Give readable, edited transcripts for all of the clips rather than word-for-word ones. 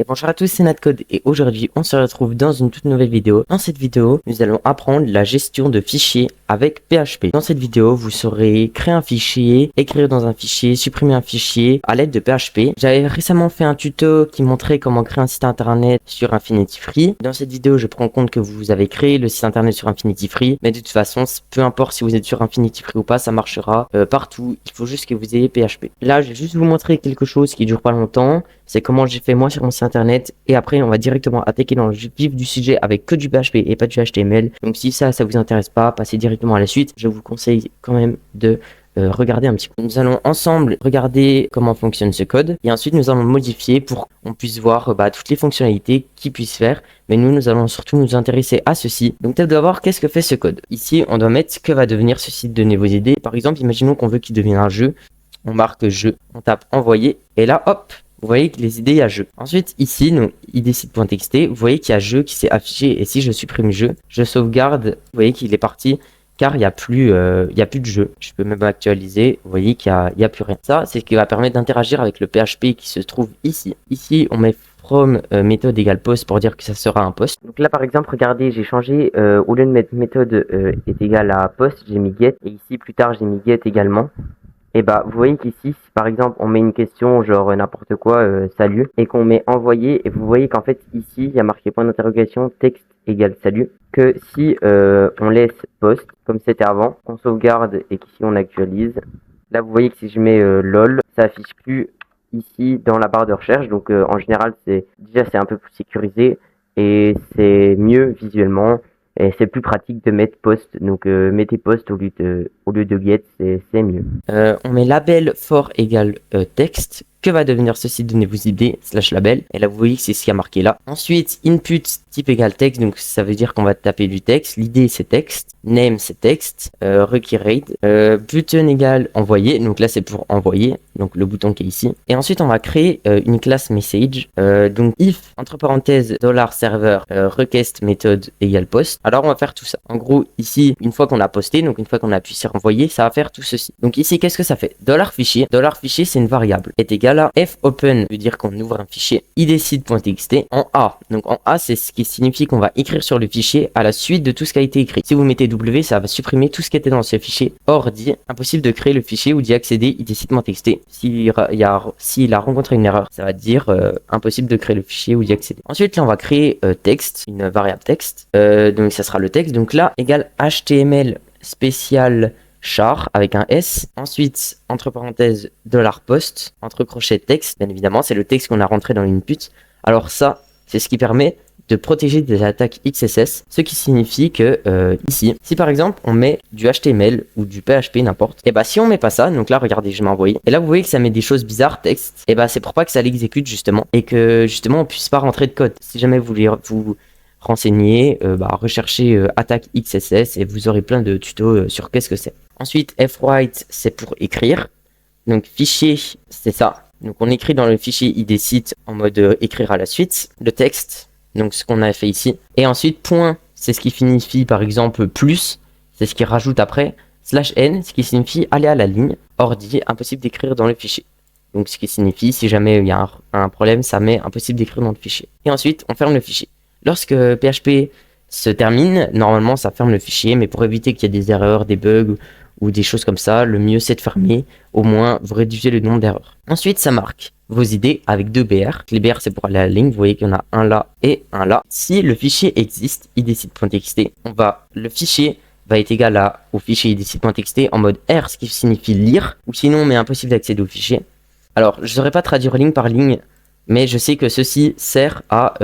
Et bonjour à tous, c'est Natcode et aujourd'hui on se retrouve dans une toute nouvelle vidéo. Dans cette vidéo, nous allons apprendre la gestion de fichiers avec PHP. Dans cette vidéo, vous saurez créer un fichier, écrire dans un fichier, supprimer un fichier à l'aide de PHP. J'avais récemment fait un tuto qui montrait comment créer un site internet sur Infinity Free. Dans cette vidéo, je prends en compte que vous avez créé le site internet sur Infinity Free, mais de toute façon, peu importe si vous êtes sur Infinity Free ou pas, ça marchera partout. Il faut juste que vous ayez PHP. Là, je vais juste vous montrer quelque chose qui dure pas longtemps. C'est comment j'ai fait moi sur mon site internet et après on va directement attaquer dans le vif du sujet avec que du PHP et pas du HTML. Donc si ça vous intéresse pas, passez directement à la suite. Je vous conseille quand même de regarder un petit peu. Nous allons ensemble regarder comment fonctionne ce code et ensuite nous allons le modifier pour qu'on puisse voir toutes les fonctionnalités qu'il puisse faire. Mais nous allons surtout nous intéresser à ceci. Donc tout d'abord, qu'est-ce que fait ce code? Ici, on doit mettre que va devenir ce site, donnez vos idées. Par exemple, imaginons qu'on veut qu'il devienne un jeu. On marque jeu, on tape envoyer et là hop, vous voyez que les idées, il y a jeu. Ensuite, ici, nous, idcite.txt, vous voyez qu'il y a jeu qui s'est affiché. Et si je supprime jeu, je sauvegarde, vous voyez qu'il est parti car il n'y a plus de jeu. Je peux même actualiser, vous voyez qu'il n'y a plus rien. Ça, c'est ce qui va permettre d'interagir avec le PHP qui se trouve ici. Ici, on met from méthode égale post pour dire que ça sera un post. Donc là, par exemple, regardez, j'ai changé, au lieu de mettre méthode est égale à post, j'ai mis get. Et ici, plus tard, j'ai mis get également. Et vous voyez qu'ici, si par exemple on met une question genre n'importe quoi, salut, et qu'on met envoyer, et vous voyez qu'en fait ici il y a marqué point d'interrogation texte égale salut, que si on laisse post comme c'était avant, on sauvegarde et qu'ici on actualise, là vous voyez que si je mets lol, ça affiche plus ici dans la barre de recherche, donc en général c'est un peu plus sécurisé et c'est mieux visuellement. Et c'est plus pratique de mettre post, donc mettez post au lieu de get, c'est mieux. On met label for égale texte. Que va devenir ceci? Donnez vos idées, / label. Et là, vous voyez que c'est ce qui a marqué là. Ensuite, input type égale texte. Donc, ça veut dire qu'on va taper du texte. L'idée, c'est texte. Name, c'est texte. Requirate. Button égale envoyer. Donc là, c'est pour envoyer. Donc, le bouton qui est ici. Et ensuite, on va créer une classe message. Donc, if, entre parenthèses, $server, request méthode égale post. Alors, on va faire tout ça. En gros, ici, une fois qu'on a posté, donc une fois qu'on a appuyé sur envoyer, ça va faire tout ceci. Donc, ici, qu'est-ce que ça fait? $fichier. $fichier, c'est une variable. Est égal à fopen, veut dire qu'on ouvre un fichier idcite.txt en A. Donc en A, c'est ce qui signifie qu'on va écrire sur le fichier à la suite de tout ce qui a été écrit. Si vous mettez W, ça va supprimer tout ce qui était dans ce fichier. Or dit, impossible de créer le fichier ou d'y accéder idcite.txt. S'il a rencontré une erreur, ça va dire impossible de créer le fichier ou d'y accéder. Ensuite, là, on va créer texte, une variable texte. Donc ça sera le texte. Donc là, égale HTML spécial char avec un S, ensuite entre parenthèses $post, entre crochets texte, bien évidemment c'est le texte qu'on a rentré dans l'input. Alors ça, c'est ce qui permet de protéger des attaques XSS, ce qui signifie que ici, si par exemple on met du HTML ou du PHP n'importe, et si on met pas ça, donc là regardez, je m'ai envoyé, et là vous voyez que ça met des choses bizarres, texte, et c'est pour pas que ça l'exécute justement, et que justement on puisse pas rentrer de code. Si jamais vous voulez vous renseigner, recherchez attaque XSS et vous aurez plein de tutos sur qu'est-ce que c'est. Ensuite, fwrite, c'est pour écrire. Donc, fichier, c'est ça. Donc, on écrit dans le fichier idcite en mode écrire à la suite. Le texte, donc ce qu'on a fait ici. Et ensuite, point, c'est ce qui signifie, par exemple, plus. C'est ce qui rajoute après. /n, ce qui signifie aller à la ligne. Ordi, impossible d'écrire dans le fichier. Donc, ce qui signifie, si jamais il y a un problème, ça met impossible d'écrire dans le fichier. Et ensuite, on ferme le fichier. Lorsque PHP se termine, normalement, ça ferme le fichier. Mais pour éviter qu'il y ait des erreurs, des bugs ou des choses comme ça, le mieux c'est de fermer, au moins vous réduisez le nombre d'erreurs. Ensuite, ça marque vos idées avec 2 BR. Les BR c'est pour aller à la ligne, vous voyez qu'il y en a un là et un là. Si le fichier existe, idcite.txt, le fichier va être égal au fichier idcite.txt en mode R, ce qui signifie lire, ou sinon mais impossible d'accéder au fichier. Alors, je ne saurais pas traduire ligne par ligne, mais je sais que ceci sert à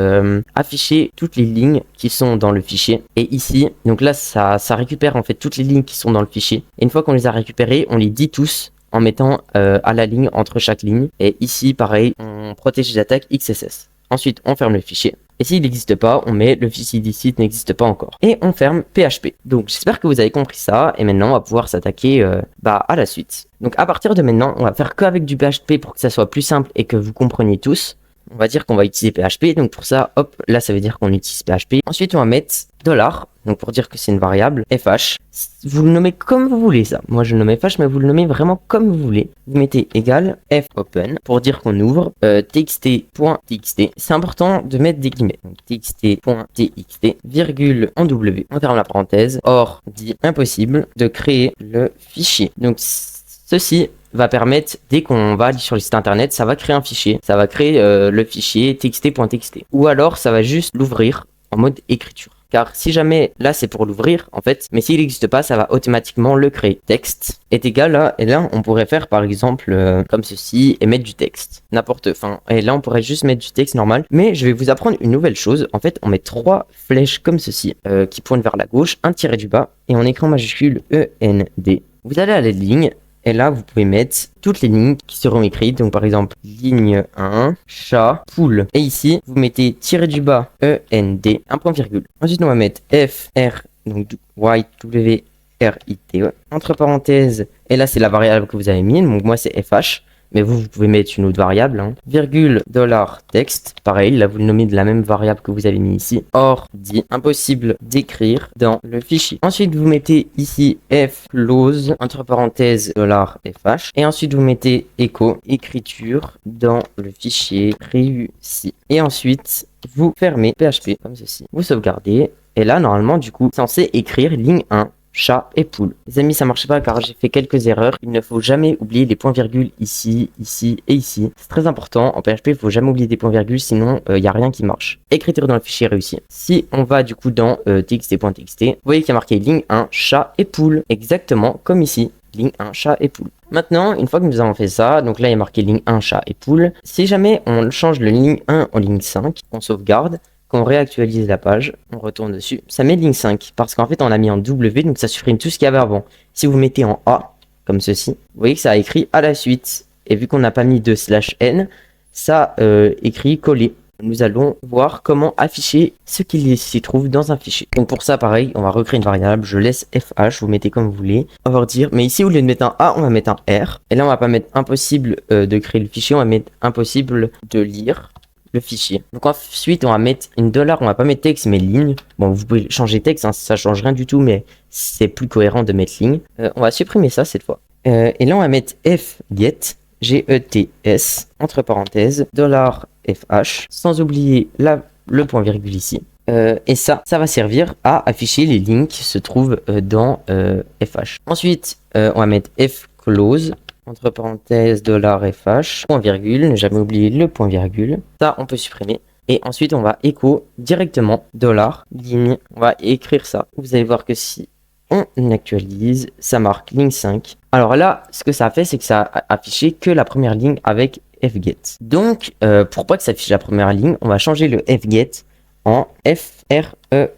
afficher toutes les lignes qui sont dans le fichier. Et ici, donc là, ça récupère en fait toutes les lignes qui sont dans le fichier. Et une fois qu'on les a récupérées, on les dit tous en mettant à la ligne entre chaque ligne. Et ici, pareil, on protège les attaques XSS. Ensuite, on ferme le fichier. Et s'il n'existe pas, on met le fichier idcite n'existe pas encore. Et on ferme PHP. Donc j'espère que vous avez compris ça. Et maintenant, on va pouvoir s'attaquer à la suite. Donc à partir de maintenant, on va faire qu'avec du PHP pour que ça soit plus simple et que vous compreniez tous. On va dire qu'on va utiliser PHP. Donc pour ça, hop, là ça veut dire qu'on utilise PHP. Ensuite, on va mettre $. donc pour dire que c'est une variable, fh, vous le nommez comme vous voulez ça. Moi je le nomme fh, mais vous le nommez vraiment comme vous voulez. Vous mettez égal fopen pour dire qu'on ouvre txt.txt. C'est important de mettre des guillemets. Donc txt.txt, virgule en w, on ferme la parenthèse, or dit impossible de créer le fichier. Donc ceci va permettre, dès qu'on va aller sur le site internet, ça va créer un fichier. Ça va créer le fichier txt.txt. Ou alors ça va juste l'ouvrir en mode écriture. Car si jamais, là c'est pour l'ouvrir en fait, mais s'il n'existe pas, ça va automatiquement le créer. Texte est égal à, et là on pourrait faire par exemple comme ceci et mettre du texte. Et là on pourrait juste mettre du texte normal. Mais je vais vous apprendre une nouvelle chose. En fait, on met 3 flèches comme ceci qui pointent vers la gauche, un tiré du bas et on écrit en majuscule END. Vous allez à la ligne. Et là, vous pouvez mettre toutes les lignes qui seront écrites. Donc, par exemple, ligne 1, chat, poule. Et ici, vous mettez tiré du bas, END, un point virgule. Ensuite, on va mettre FR, donc white, W-R-I-T, entre parenthèses. Et là, c'est la variable que vous avez mis. Donc, moi, c'est FH. Mais vous pouvez mettre une autre variable, virgule, dollar, texte, pareil, là vous le nommez de la même variable que vous avez mis ici, or, dit, impossible d'écrire dans le fichier. Ensuite, vous mettez ici f close, entre parenthèses, dollar, fh, et ensuite vous mettez echo, écriture, dans le fichier réussi. Et ensuite, vous fermez PHP, comme ceci. Vous sauvegardez, et là, normalement, du coup, censé écrire ligne 1. Chat et poule. Les amis, ça marche pas car j'ai fait quelques erreurs. Il ne faut jamais oublier les points-virgules ici, ici et ici. C'est très important. En PHP, il faut jamais oublier des points-virgules, sinon il n'y a rien qui marche. Écriture dans le fichier réussi. Si on va du coup dans txt.txt, vous voyez qu'il y a marqué ligne 1, chat et poule. Exactement comme ici. Ligne 1, chat et poule. Maintenant, une fois que nous avons fait ça, donc là il y a marqué ligne 1, chat et poule. Si jamais on change le ligne 1 en ligne 5, on sauvegarde. Quand on réactualise la page, on retourne dessus, ça met ligne 5, parce qu'en fait on l'a mis en W, donc ça supprime tout ce qu'il y avait avant. Si vous mettez en A, comme ceci, vous voyez que ça a écrit à la suite. Et vu qu'on n'a pas mis de /n, ça écrit coller. Nous allons voir comment afficher ce qu'il s'y trouve dans un fichier. Donc pour ça, pareil, on va recréer une variable, je laisse FH, vous mettez comme vous voulez. On va redire, mais ici au lieu de mettre un A, on va mettre un R. Et là on va pas mettre impossible de créer le fichier, on va mettre impossible de lire le fichier. Donc ensuite on va mettre une $, on va pas mettre texte mais ligne. Bon, vous pouvez changer texte, ça change rien du tout, mais c'est plus cohérent de mettre ligne. On va supprimer ça cette fois. Et là on va mettre fget, G-E-T-S, entre parenthèses, $fh, sans oublier le point virgule ici. Et ça va servir à afficher les lignes qui se trouvent dans fh. Ensuite on va mettre fclose, entre parenthèses, $fh, point virgule, ne jamais oublier le point virgule. Ça, on peut supprimer. Et ensuite, on va écho directement, $, on va écrire ça. Vous allez voir que si on actualise, ça marque ligne 5. Alors là, ce que ça a fait, c'est que ça a affiché que la première ligne avec fget. Donc, pour pas que ça affiche la première ligne, on va changer le fget en fread,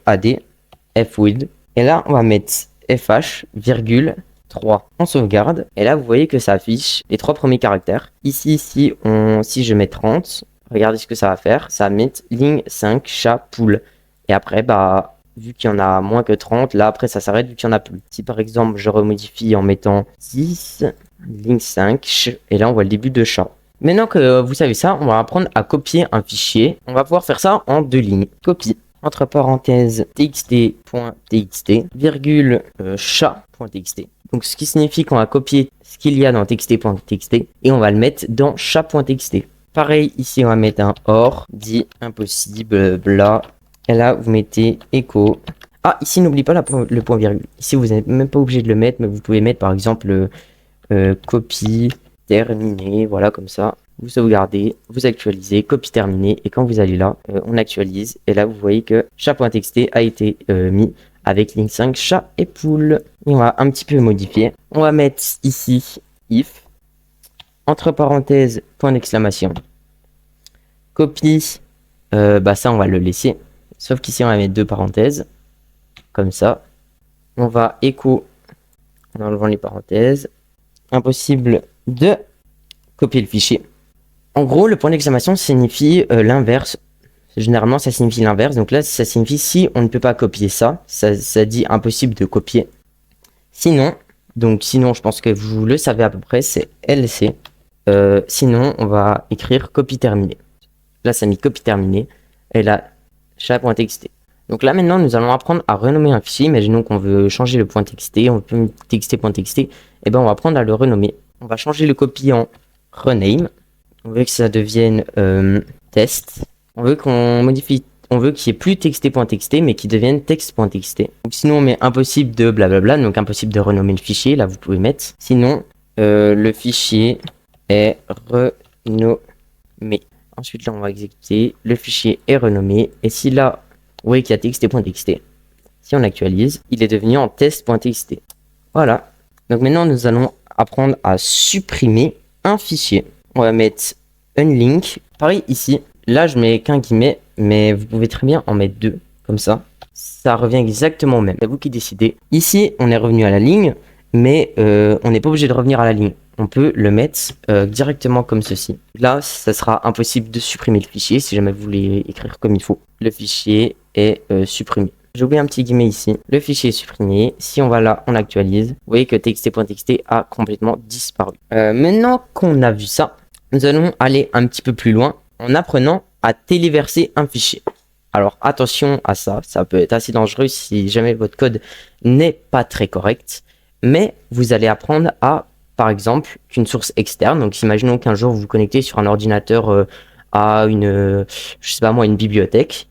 fwid. Et là, on va mettre fh, virgule, 3. On sauvegarde et là vous voyez que ça affiche les 3 premiers caractères. Ici si je mets 30, regardez ce que ça va faire, ça va mettre ligne 5 chat poule. Et après bah vu qu'il y en a moins que 30, là après ça s'arrête vu qu'il y en a plus. Si par exemple je remodifie en mettant 10 ligne 5 et là on voit le début de chat. Maintenant que vous savez ça, on va apprendre à copier un fichier. On va pouvoir faire ça en 2 lignes. Copie entre parenthèses txt.txt virgule chat.txt. Donc ce qui signifie qu'on va copier ce qu'il y a dans txt.txt et on va le mettre dans chat.txt. Pareil, ici on va mettre un or, dit impossible, bla. Et là vous mettez echo. Ah, ici n'oublie pas le point virgule. Ici vous n'êtes même pas obligé de le mettre, mais vous pouvez mettre par exemple copie terminée, voilà comme ça. Vous sauvegardez, vous actualisez, copie terminée, et quand vous allez là, on actualise, et là vous voyez que chat.txt a été mis avec ligne 5, chat et poule. Et on va un petit peu modifier. On va mettre ici if, entre parenthèses, point d'exclamation. Copie, ça on va le laisser, sauf qu'ici on va mettre 2 parenthèses, comme ça. On va écho en enlevant les parenthèses. Impossible de copier le fichier. En gros, le point d'exclamation signifie l'inverse. Généralement, ça signifie l'inverse. Donc là, ça signifie si on ne peut pas copier ça. Ça dit impossible de copier. Sinon, je pense que vous le savez à peu près, c'est LC. Sinon, on va écrire copie terminée. Là, ça a mis copie terminée. Et là, chat.txt. Donc là maintenant nous allons apprendre à renommer un fichier. Imaginons qu'on veut changer le point .txt, on peut mettre txt.txt, et ben on va apprendre à le renommer. On va changer le copy en rename. On veut que ça devienne test. On veut qu'on modifie, on veut qu'il n'y ait plus txt.txt mais qu'il devienne text.txt. Sinon on met impossible de blablabla, donc impossible de renommer le fichier, là vous pouvez mettre. Sinon le fichier est renommé. Ensuite là on va exécuter, le fichier est renommé, et si là vous voyez qu'il y a txt.txt, si on actualise, il est devenu en test.txt. Voilà. Donc maintenant nous allons apprendre à supprimer un fichier. On va mettre unlink. Pareil ici, là je mets qu'un guillemet, mais vous pouvez très bien en mettre deux, comme ça. Ça revient exactement au même. C'est vous qui décidez. Ici on est revenu à la ligne, mais on n'est pas obligé de revenir à la ligne. On peut le mettre directement comme ceci. Là, ça sera impossible de supprimer le fichier si jamais vous voulez écrire comme il faut. Le fichier est supprimé. J'ai oublié un petit guillemet ici. Le fichier est supprimé. Si on va là, on actualise. Vous voyez que txt.txt a complètement disparu. Maintenant qu'on a vu ça, nous allons aller un petit peu plus loin en apprenant à téléverser un fichier. Alors attention à ça, ça peut être assez dangereux si jamais votre code n'est pas très correct. Mais vous allez apprendre à, par exemple, qu'une source externe. Donc imaginons qu'un jour vous vous connectez sur un ordinateur à une, je sais pas moi, une bibliothèque,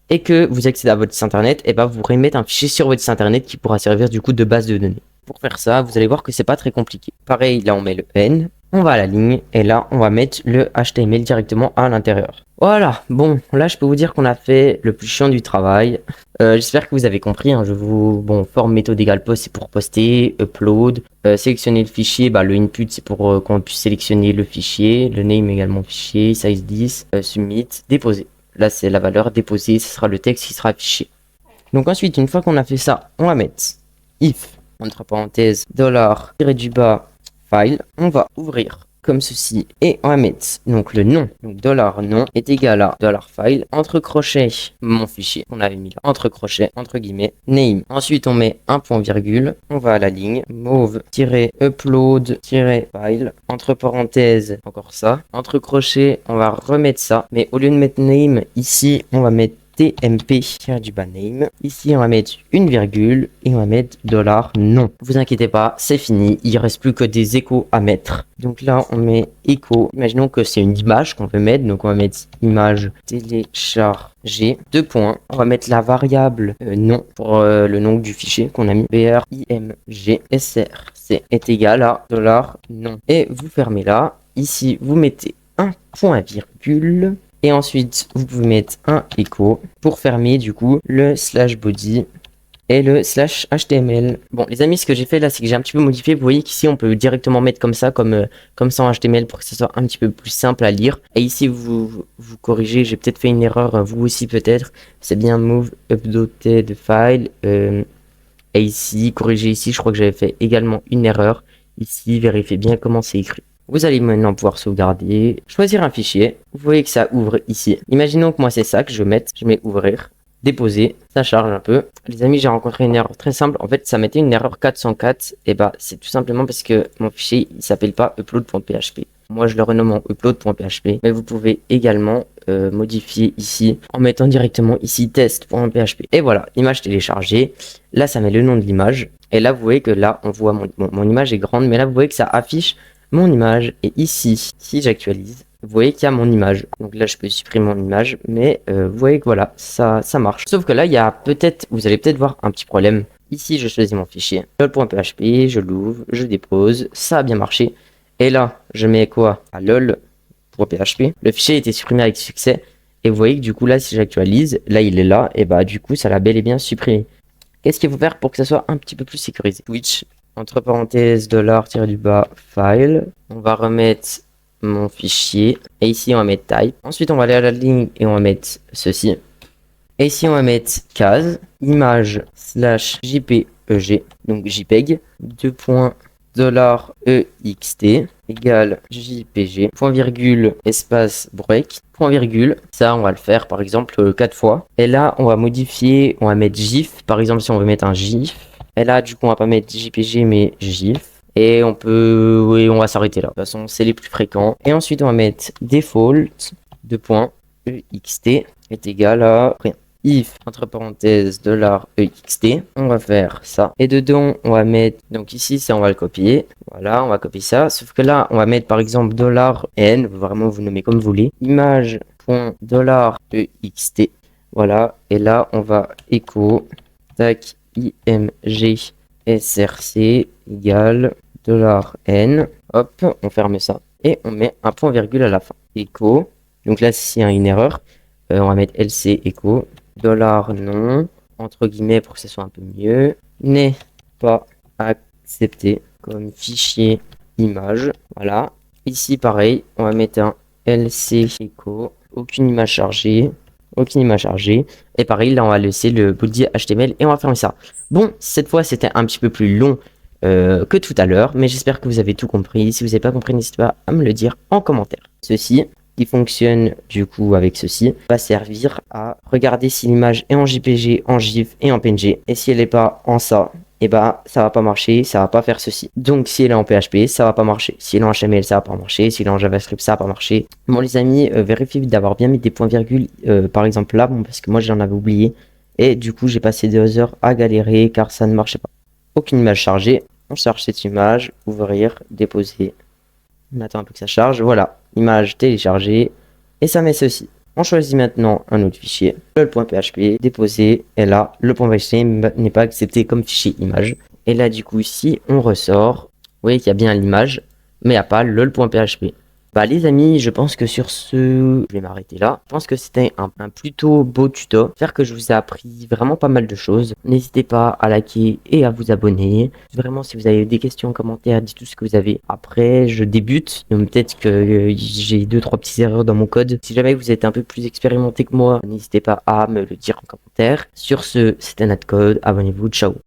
et que vous accédez à votre site internet, et ben vous remettez un fichier sur votre site internet qui pourra servir du coup de base de données. Pour faire ça, vous allez voir que c'est pas très compliqué. Pareil, là on met le N, on va à la ligne, et là on va mettre le HTML directement à l'intérieur. Voilà, bon, là je peux vous dire qu'on a fait le plus chiant du travail. J'espère que vous avez compris, hein, bon, forme méthode égale post c'est pour poster, upload, sélectionner le fichier, bah le input c'est pour qu'on puisse sélectionner le fichier, le name également fichier, size 10, submit, déposer. Là c'est la valeur déposée, ce sera le texte qui sera affiché. Donc ensuite, une fois qu'on a fait ça, on va mettre if, entre parenthèses, $-du-bas, file, on va ouvrir comme ceci, et on va mettre donc le nom, donc $nom est égal à $file, entre crochets, mon fichier, on avait mis là, entre crochets, entre guillemets, name. Ensuite on met un point virgule, on va à la ligne, mauve-upload-file, entre parenthèses, encore ça, entre crochets, on va remettre ça, mais au lieu de mettre name, ici, on va mettre tmp-du-bas name. Ici, on va mettre une virgule et on va mettre $non. Vous inquiétez pas, c'est fini. Il reste plus que des échos à mettre. Donc là, on met écho. Imaginons que c'est une image qu'on veut mettre. Donc on va mettre image téléchargée. Deux points. On va mettre la variable nom pour le nom du fichier qu'on a mis. BRIMG SRC est égal à $non. Et vous fermez là. Ici, vous mettez un point virgule. Et ensuite, vous pouvez mettre un écho pour fermer du coup le /body et le /html. Bon, les amis, ce que j'ai fait là, c'est que j'ai un petit peu modifié. Vous voyez qu'ici, on peut directement mettre comme ça, comme ça en HTML pour que ce soit un petit peu plus simple à lire. Et ici, vous corrigez. J'ai peut-être fait une erreur, vous aussi peut-être. C'est bien move updated file. Et ici, corrigez ici. Je crois que j'avais fait également une erreur. Ici, vérifiez bien comment c'est écrit. Vous allez maintenant pouvoir sauvegarder, choisir un fichier. Vous voyez que ça ouvre ici. Imaginons que moi c'est ça que je mets ouvrir, déposer, ça charge un peu. Les amis, j'ai rencontré une erreur très simple. En fait, ça mettait une erreur 404. Et bah, c'est tout simplement parce que mon fichier, il s'appelle pas upload.php. Moi, je le renomme en upload.php. Mais vous pouvez également modifier ici en mettant directement ici test.php. Et voilà, image téléchargée. Là, ça met le nom de l'image. Et là, vous voyez que là, on voit mon image est grande. Mais là, vous voyez que ça affiche mon image. Et ici, si j'actualise, vous voyez qu'il y a mon image. Donc là, je peux supprimer mon image, mais vous voyez que voilà, ça marche. Sauf que là, il y a peut-être, vous allez peut-être voir un petit problème. Ici, je choisis mon fichier, lol.php, je l'ouvre, je dépose, ça a bien marché. Et là, je mets quoi à lol.php. Le fichier a été supprimé avec succès. Et vous voyez que du coup, là, si j'actualise, là, il est là. Et bah, du coup, ça l'a bel et bien supprimé. Qu'est-ce qu'il faut faire pour que ça soit un petit peu plus sécurisé? Switch, entre parenthèses, $-du-bas, file. On va remettre mon fichier. Et ici, on va mettre type. Ensuite, on va aller à la ligne et on va mettre ceci. Et ici, on va mettre case, image /jpeg, donc JPEG, $ext égale jpg, point virgule, espace break, point virgule. Ça, on va le faire par exemple 4 fois. Et là, on va modifier, on va mettre GIF. Par exemple, si on veut mettre un GIF. Et là, du coup, on va pas mettre JPG, mais GIF. Et on peut, oui, on va s'arrêter là. De toute façon, c'est les plus fréquents. Et ensuite, on va mettre default, ext est égal à rien. if, entre parenthèses, $ext. On va faire ça. Et dedans, on va mettre, donc ici, ça, on va le copier. Voilà, on va copier ça. Sauf que là, on va mettre, par exemple, $n. Vraiment, vous nommez comme vous voulez. Image.$ext. Voilà. Et là, on va echo, tac, img, src égale $n. Hop, on ferme ça. Et on met un point virgule à la fin. Echo. Donc là, s'il y a une erreur, on va mettre lc echo. $non, entre guillemets pour que ce soit un peu mieux, n'est pas accepté comme fichier image. Voilà. Ici, pareil, on va mettre un lc echo. Aucune image chargée. Aucune image chargée. Et pareil, là, on va laisser le body HTML et on va fermer ça. Bon, cette fois, c'était un petit peu plus long que tout à l'heure, mais j'espère que vous avez tout compris. Si vous n'avez pas compris, n'hésitez pas à me le dire en commentaire. Ceci, qui fonctionne du coup avec ceci, va servir à regarder si l'image est en JPG, en GIF et en PNG. Et si elle n'est pas en ça, et bah ça va pas marcher, ça va pas faire ceci. Donc si elle est en PHP, ça va pas marcher. Si elle est en HTML, ça va pas marcher. Si elle est en JavaScript, ça va pas marcher. Bon les amis, vérifiez d'avoir bien mis des points virgules, par exemple là, bon, parce que moi j'en avais oublié. Et du coup j'ai passé 2 heures à galérer car ça ne marchait pas. Aucune image chargée. On charge cette image, ouvrir, déposer. On attend un peu que ça charge. Voilà, image téléchargée. Et ça met ceci. On choisit maintenant un autre fichier, le.php, déposer. Et là, le .php n'est pas accepté comme fichier image. Et là, du coup, ici, on ressort. Vous voyez qu'il y a bien l'image, mais il n'y a pas le.php. Bah les amis, je pense que sur ce, je vais m'arrêter là. Je pense que c'était un plutôt beau tuto. J'espère que je vous ai appris vraiment pas mal de choses. N'hésitez pas à liker et à vous abonner. Vraiment, si vous avez des questions, commentaires, dites tout ce que vous avez. Après, je débute, donc peut-être que j'ai 2-3 petites erreurs dans mon code. Si jamais vous êtes un peu plus expérimenté que moi, n'hésitez pas à me le dire en commentaire. Sur ce, c'était Natcode. Abonnez-vous, ciao.